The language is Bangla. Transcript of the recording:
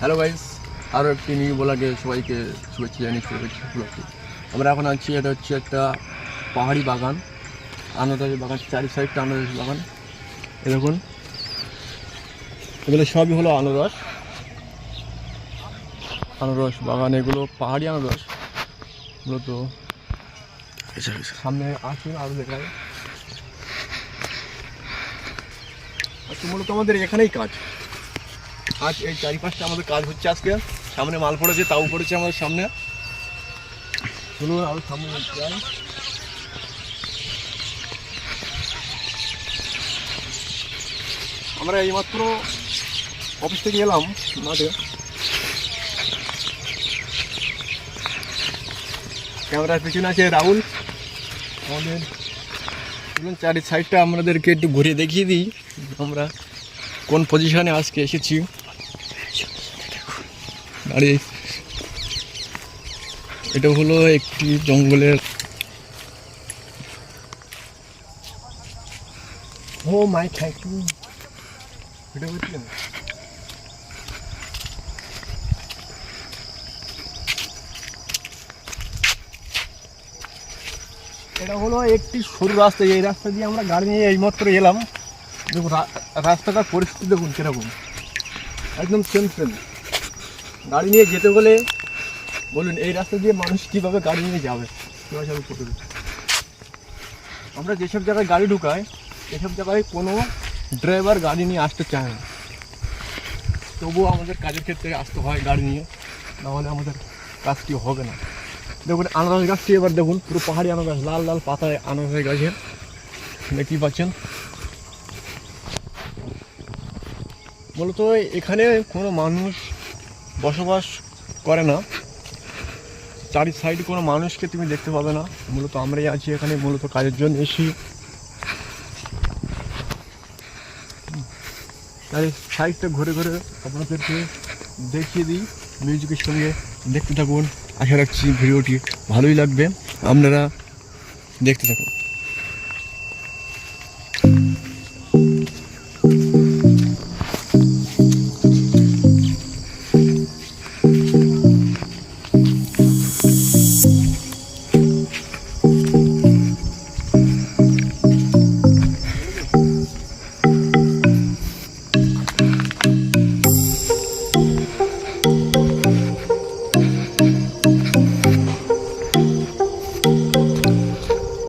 হ্যালো গাইস, আরও একটি নিউ ব্লগে সবাইকে শুভেচ্ছা জানিয়ে শুরু করছি ব্লগটি। আমরা এখন আছি, এটা হচ্ছে একটা পাহাড়ি বাগান, আনারস বাগান, চারি সাইডটা আনারস বাগান। এ দেখুন, এগুলো সবই হলো আনারস বাগান। এগুলো পাহাড়ি আনারস মূলত। সামনে আসুন আরও দেখায়। আচ্ছা, মূলত আমাদের এখানেই কাজ, আজ এই চারিপাশটা আমাদের কাজ হচ্ছে। আজকে সামনে মাল পড়েছে, তাও পড়েছে আমাদের সামনে। চলুন আরো সামনে যাই। আমরা এইমাত্র অফিস থেকে এলাম মাঠে। ক্যামেরার পিছনে আছে রাহুল। আমাদের চারি সাইডটা আমাদেরকে একটু ঘুরিয়ে দেখিয়ে দিই আমরা কোন পজিশনে আজকে এসেছি। আর এটা হলো একটি জঙ্গলের, ও মাই থ্যাংক ইউ। এটা হচ্ছে এটা হলো একটি সরু রাস্তা। এই রাস্তা দিয়ে আমরা গাড়ি নিয়ে এইমাত্র এলাম। দেখুন রাস্তাটার পরিস্থিতি দেখুন কিরকম, একদম সেম। গাড়ি নিয়ে যেতে হলে বলুন এই রাস্তা দিয়ে মানুষ কীভাবে গাড়ি নিয়ে যাবে, আমরা যেসব জায়গায় গাড়ি ঢুকাই এসব জায়গায় কোনো ড্রাইভার গাড়ি নিয়ে আসতে চায় না, তবুও আমাদের কাজের ক্ষেত্রে আসতে হয় গাড়ি নিয়ে, নাহলে আমাদের কাজটি হবে না। দেখুন আনারস গাছটি এবার দেখুন, পুরো পাহাড়ি আনারস, লাল লাল পাতায় আনারস গাছে দেখতেই পাচ্ছেন। মূলত এখানে কোনো মানুষ বসবাস করে না, চারি সাইডে কোনো মানুষকে তুমি দেখতে পাবে না। মূলত আমরাই আছি এখানে, মূলত কাজের জন্য এসি। তাই সাইডটা ঘুরে ঘুরে আপনাদেরকে দেখিয়ে দিই মিউজিকের সঙ্গে। দেখতে থাকুন, আশা রাখছি ভিডিওটি ভালোই লাগবে, আপনারা দেখতে থাকুন।